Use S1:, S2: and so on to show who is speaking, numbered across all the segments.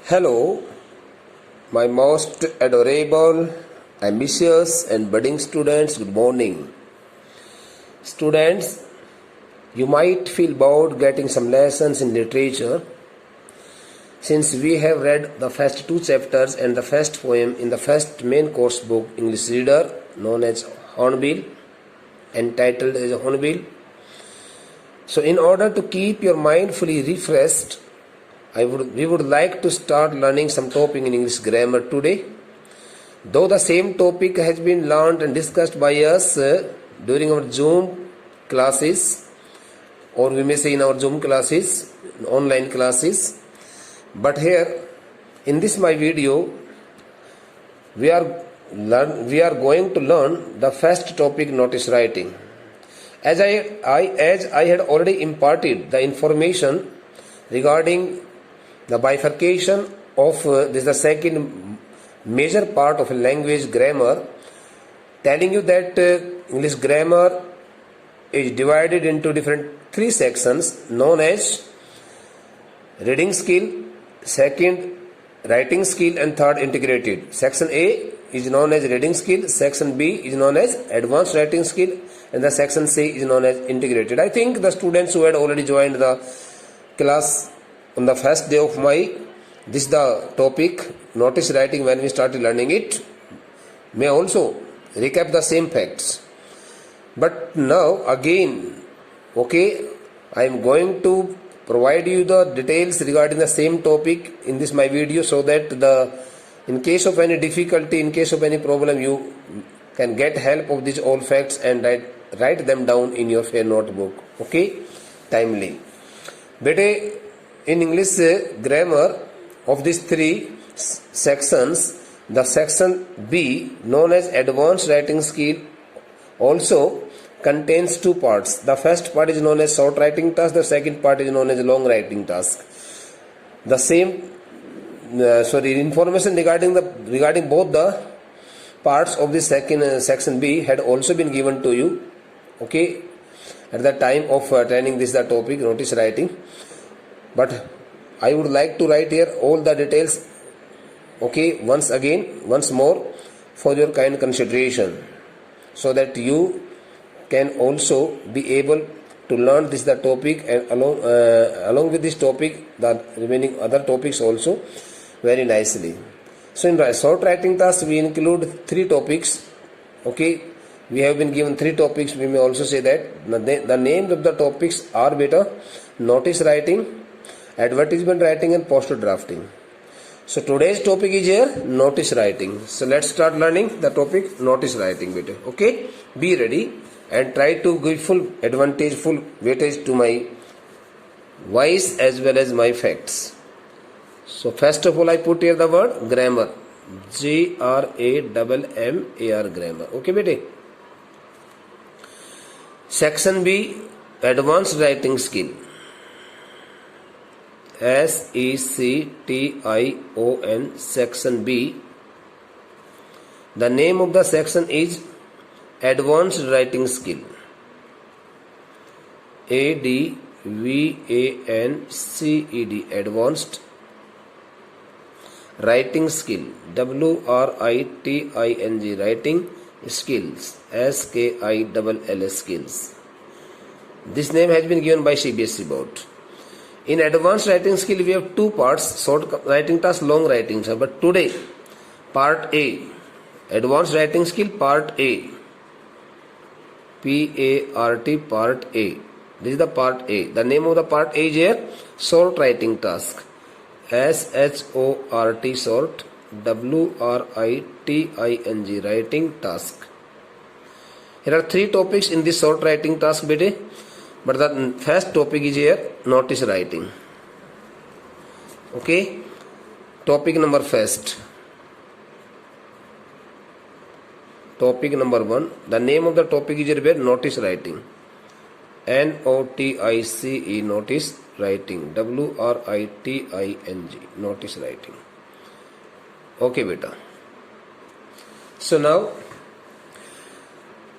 S1: Hello, my most adorable, ambitious, and budding students. Good morning. Students, you might feel bored getting some lessons in literature since we have read the first two chapters and the first poem in the first main course book, English Reader, known as Hornbill, entitled as Hornbill. So, in order to keep your mind fully refreshed, we would like to start learning some topic in English grammar today. Though the same topic has been learned and discussed by us during our Zoom classes, or we may say in our Zoom classes, online classes, but here in this my video, we are going to learn the first topic, notice writing. As I had already imparted the information regarding the bifurcation of this is the second major part of a language grammar, telling you that English grammar is divided into different three sections known as reading skill, second writing skill, and third integrated. Section A is known as reading skill, section B is known as advanced writing skill, and the section C is known as integrated. I think the students who had already joined the class on the first day of this is the topic, notice writing, when we started learning it, may also recap the same facts. But now again, I am going to provide you the details regarding the same topic in this my video, so that in case of any difficulty, in case of any problem, you can get help of these all facts and write them down in your fair notebook. Timely. Bete, in English grammar, of these three sections, the section B, known as advanced writing skill, also contains two parts. The first part is known as short writing task, the second part is known as long writing task. The same information regarding both the parts of this section B had also been given to you at the time of training this the topic, notice writing. But I would like to write here all the details once more for your kind consideration, so that you can also be able to learn this the topic, and along with this topic the remaining other topics also very nicely. So in short writing task we include three topics. We have been given three topics. We may also say that the names of the topics are notice writing, advertisement writing, and poster drafting. So today's topic is here notice writing. So let's start learning the topic notice writing. Be ready and try to give full weightage to my voice as well as my facts. So first of all, I put here the word grammar, GRAMMAR, grammar. Section B, advanced writing skill, SECTION, section B. The name of the section is advanced writing skill, ADVANCED, advanced writing skill, WRITING, writing skills, SKILL, skills. This name has been given by CBSE board. In advanced writing skill, we have two parts, short writing task, long writing task. But today, part A, advanced writing skill, part A, PART, part A. This is the part A. The name of the part A is here, short writing task, SHORT, short, WRITING, writing task. Here are three topics in this short writing task, but the first topic is here notice writing. Topic number first. Topic number 1. The name of the topic is here notice writing. NOTICE, notice writing. WRITING, notice writing. So now,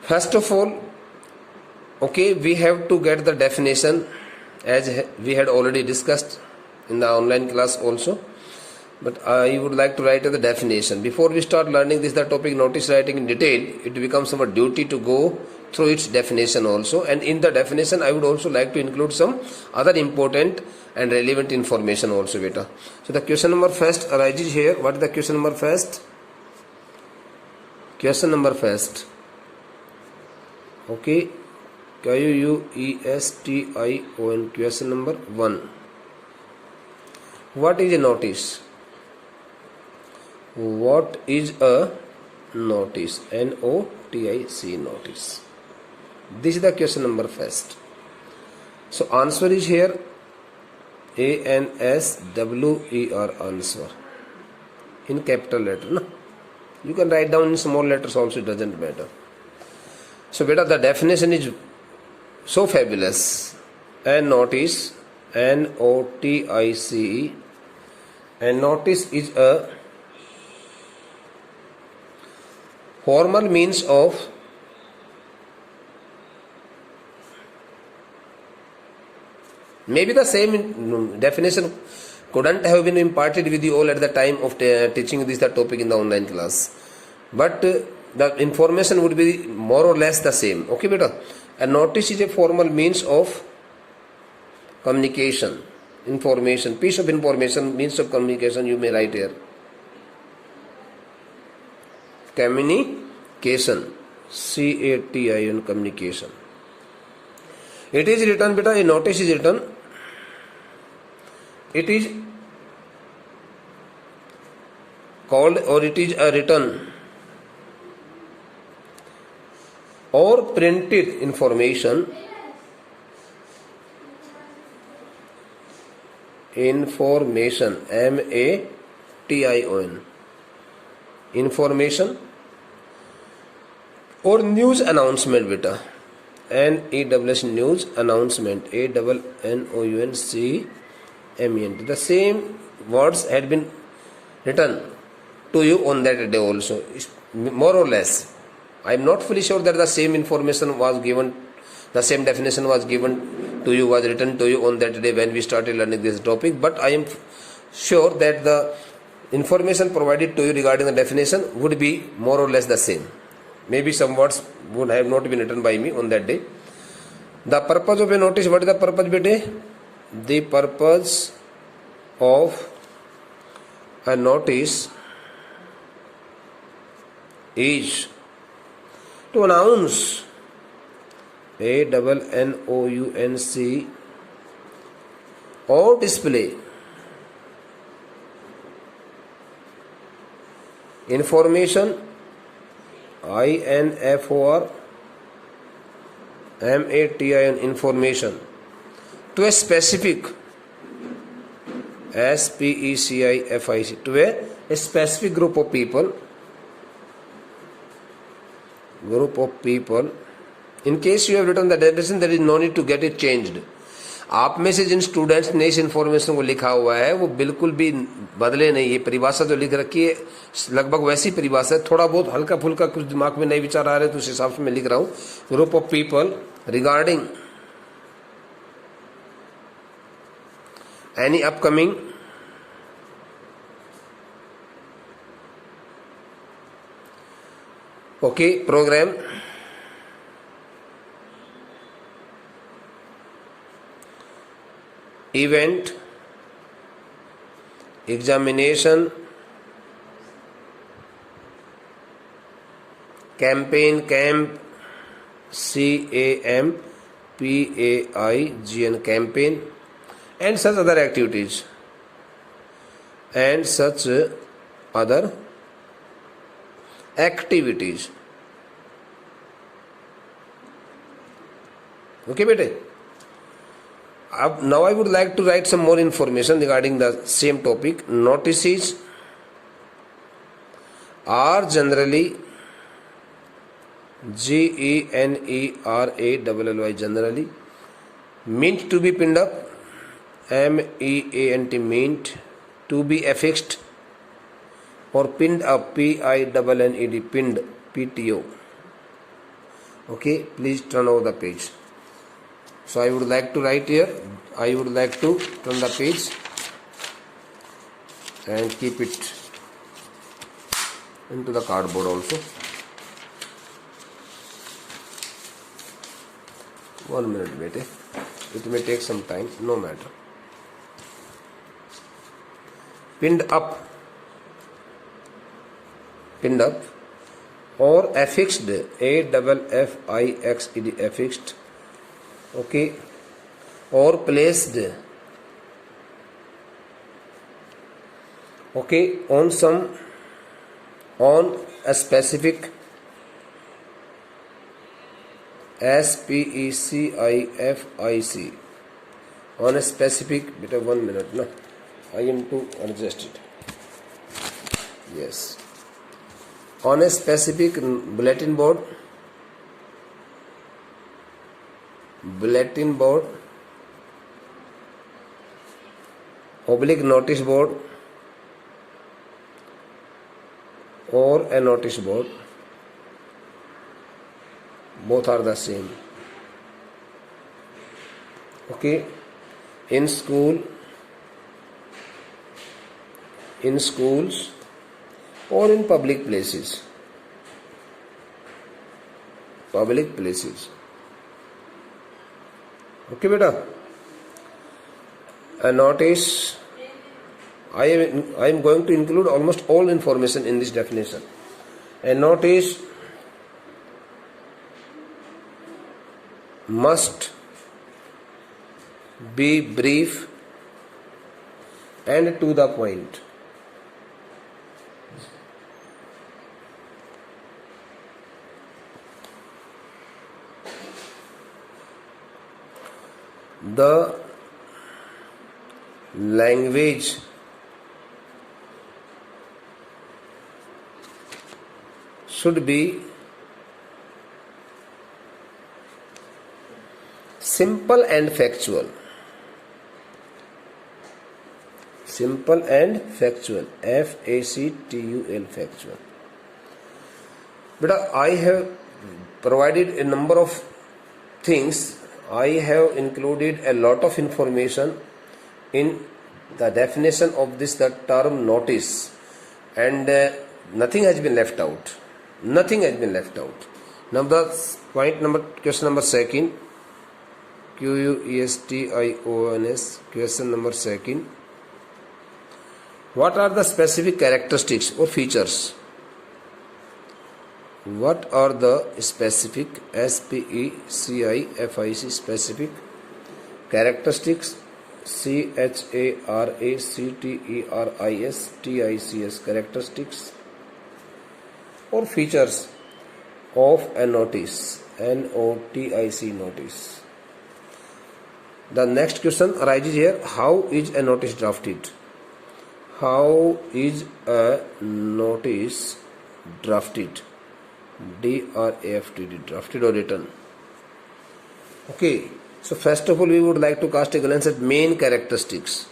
S1: first of all, we have to get the definition, as we had already discussed in the online class also. but I would like to write the definition. Before we start learning this the topic notice writing in detail, it becomes our duty to go through its definition also, and in the definition I would also like to include some other important and relevant information also, beta. So the question number first arises here. What is the question number first? Question number first. Okay, question. Question number 1. What is a notice? What is a notice? Notice, notice. This is the question number first. So answer is here ANSWER, answer in capital letter. No? You can write down in small letters also, it doesn't matter. So beta, the definition is so fabulous. A notice, NOTICE, and notice is a formal means of maybe the same definition couldn't have been imparted with you all at the time of teaching this topic in the online class, but the information would be more or less the same. Okay beta, a notice is a formal means of communication, information, piece of information, means of communication. You may write here communication, CATION, communication. It is written beta, a notice is written, it is called or it is a written or printed information, MATION, information or news announcement beta, NEWS, news announcement, ANNOUNCMENT. The same words had been written to you on that day also, more or less. I am not fully sure that the same information was given, the same definition was given to you, was written to you on that day when we started learning this topic, but I am sure that the information provided to you regarding the definition would be more or less the same. Maybe some words would have not been written by me on that day. The purpose of a notice, what is the purpose, bete? The purpose of a notice is to announce, ANNOUNC, or display information, INFOR, MATION, information, to a specific, SPECIFIC, to a specific group of people. In case you have written the definition, there is no need to get it changed. आप में से जिन students ने इस information को लिखा हुआ है वो बिल्कुल भी बदले नहीं. ये परिभाषा जो लिख रखी है लगभग वैसी परिभाषा है. थोड़ा बहुत हल्का फुल्का कुछ दिमाग में नए विचार आ रहे तो उस हिसाब से मैं लिख रहा हूँ. Group of people regarding any upcoming program, event, examination, campaign, camp, CAMPAIGN, campaign, and such other activities, and such other activities. Okay bete. Now I would like to write some more information regarding the same topic. Notices are generally, GENERALLY, generally, meant to be pinned up, MEANT, meant, to be affixed or pinned up, PINNED, pinned, PTO. Okay, please turn over the page. So I would like to write here, I would like to turn the page. and keep it into the cardboard also. 1 minute wait, it may take some time, no matter. Pinned up or affixed, affixed, affixed, okay, or placed, okay, on a specific, specific, on a specific, beta 1 minute, no, I am to adjust it. Yes, on a specific bulletin board, oblique notice board, or a notice board, both are the same. Okay, in schools or in public places. Okay, beta. A notice. I am going to include almost all information in this definition. A notice must be brief and to the point. The language should be simple and factual. Factual. Factual. But I have provided a number of things. I have included a lot of information in the definition of this, the term notice, and nothing has been left out. Now the question number second, questions, question number second. What are the specific characteristics or features? What are the specific, specific characteristics, characteristics or features of a notice, notice. The next question arises here: how is a notice drafted? How is a notice drafted? Drafted or written. Okay, so first of all we would like to cast a glance at main characteristics.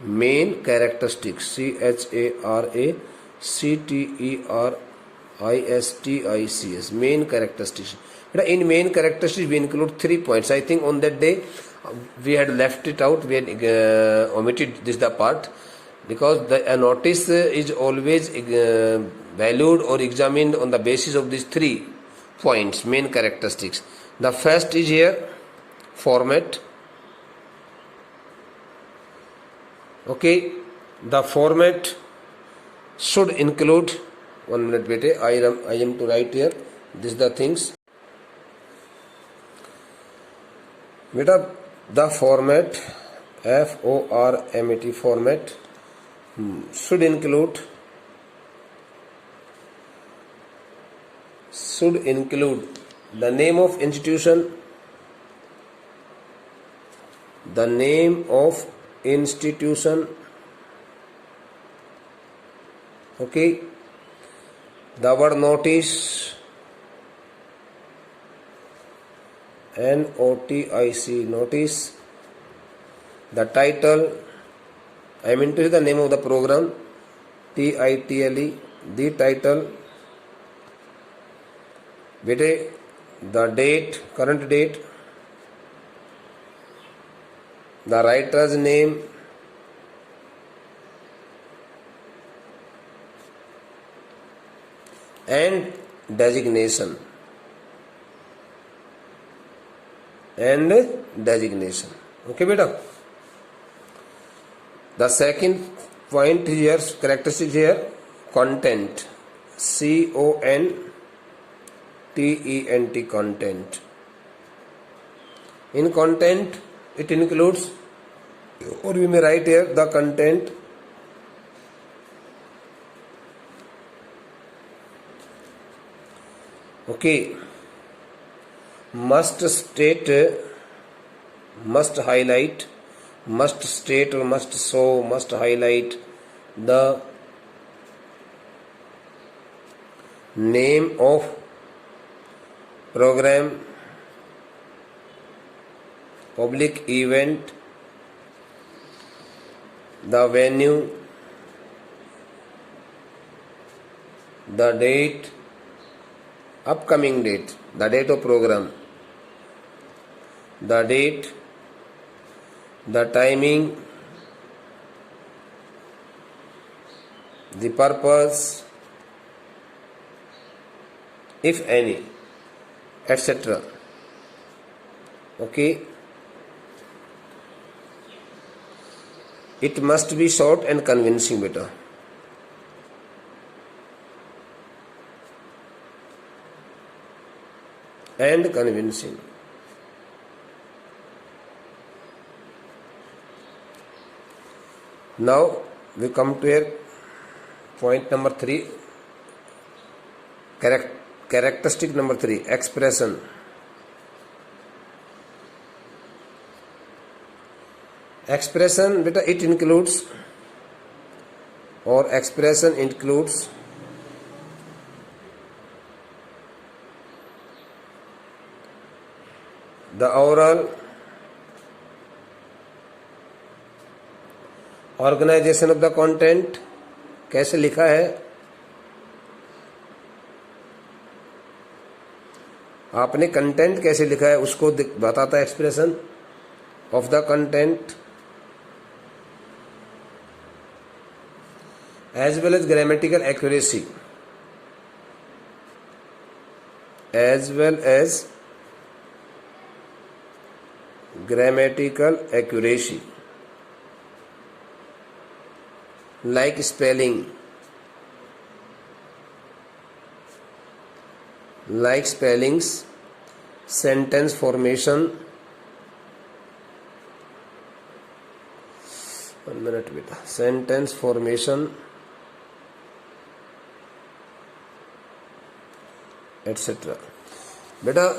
S1: Main characteristics, characteristics, main characteristics. In main characteristics we include 3 points. I think on that day we had left it out, we had omitted this the part, because a notice is always valued or examined on the basis of these 3 points, main characteristics. The first is here format. Okay, the format should include, 1 minute wait, I am to write here this the things. Beta, the format, format, format should include the name of institution, okay, the word notice, notice, the title, I mean to say the name of the program, title, the title, the date, current date, the writer's name, and designation. And designation. Okay, beta. The second point here, characteristic here, content. CONTENT, content. In content, it includes, or we may write here, the content okay must state, must highlight, must state or must show, must highlight the name of program, public event, the venue, the date, upcoming date, the date of program, the date, the timing, the purpose, if any, etc. Okay. It must be short and convincing, beta. And convincing. Now we come to here, point number 3, characteristic number 3, expression. Expression, beta, it includes, or expression includes the oral organization of the content. कैसे लिखा है, आपने content कैसे लिखा है उसको बताता है expression of the content, as well as grammatical accuracy, as well as grammatical accuracy, like spelling, like spellings, sentence formation. 1 minute beta. Sentence formation, etc. Beta,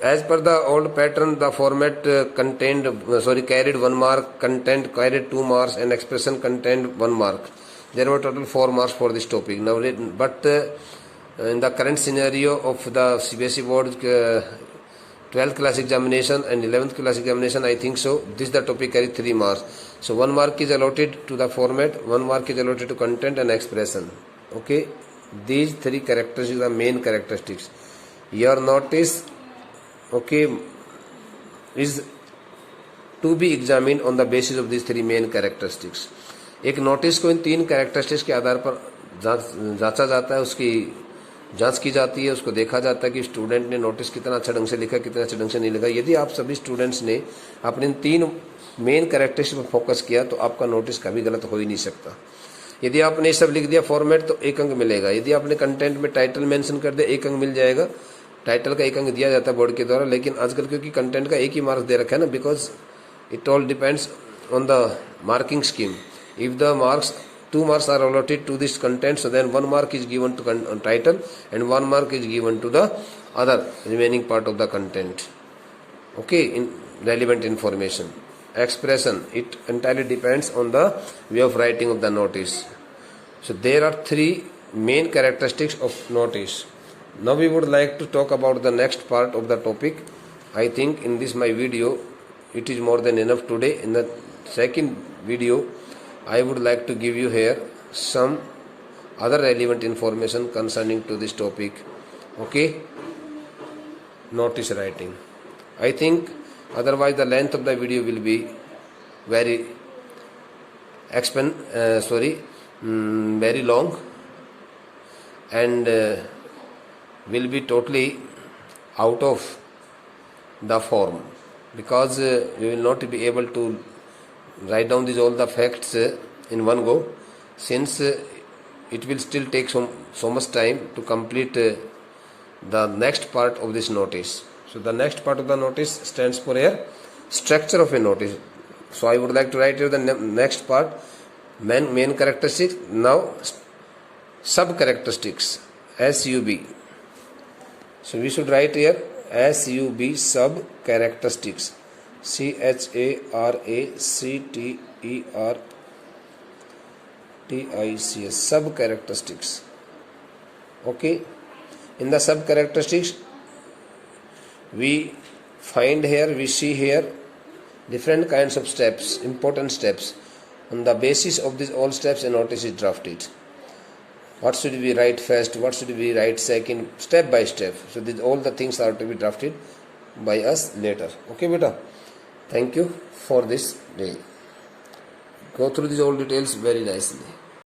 S1: as per the old pattern, the format carried 1 mark, content carried 2 marks, and expression contained 1 mark. There were total 4 marks for this topic. Now, but in the current scenario of the CBSE board 12th class examination and 11th class examination, I think so, this the topic carried 3 marks. So 1 mark is allotted to the format, 1 mark is allotted to content and expression. Okay. These 3 characteristics are main characteristics. Your notice, okay, is to be examined on the basis of these 3 main characteristics. एक notice को इन 3 characteristics के आधार पर जांचा जाता है, उसकी जांच की जाती है, उसको देखा जाता है कि स्टूडेंट ने नोटिस कितना अच्छा ढंग से लिखा, कितना अच्छा ढंग से नहीं लिखा. यदि आप सभी स्टूडेंट्स ने अपने इन 3 मेन कैरेक्टरिस्टिक्स पर फोकस किया तो आपका नोटिस कभी गलत हो ही नहीं सकता. यदि आपने सब लिख दिया फॉर्मेट तो 1 अंक मिलेगा. यदि आपने कंटेंट में टाइटल मेंशन कर दिया 1 अंक मिल जाएगा. टाइटल का 1 अंक दिया जाता है बोर्ड के द्वारा, लेकिन आजकल क्योंकि कंटेंट का 1 ही मार्क्स दे रखा है ना, because it all depends on the marking scheme. If the marks 2 marks are allotted to this content, so then 1 mark is given to title and 1 mark is given to the other remaining part of the content. Okay, in relevant information. Expression, it entirely depends on the way of writing of the notice. So there are 3 main characteristics of notice. Now we would like to talk about the next part of the topic. I think in this my video it is more than enough today. In the second video I would like to give you here some other relevant information concerning to this topic. Okay, notice writing. I think otherwise the length of the video will be very very long. and will be totally out of the form, because we will not be able to write down these all the facts in one go, since it will still take so much time to complete the next part of this notice. So the next part of the notice stands for here structure of a notice. So I would like to write here the next part, main characteristics. Now sub characteristics, SUB. So we should write here SUB, sub characteristics, CHARACTERTICS, sub characteristics. Okay, in the sub characteristics we see here different kinds of steps, important steps. On the basis of these all steps, a notice is drafted. What should we write first, what should we write second, step by step. So all the things are to be drafted by us later. Okay beta, thank you for this day. Go through these all details very nicely.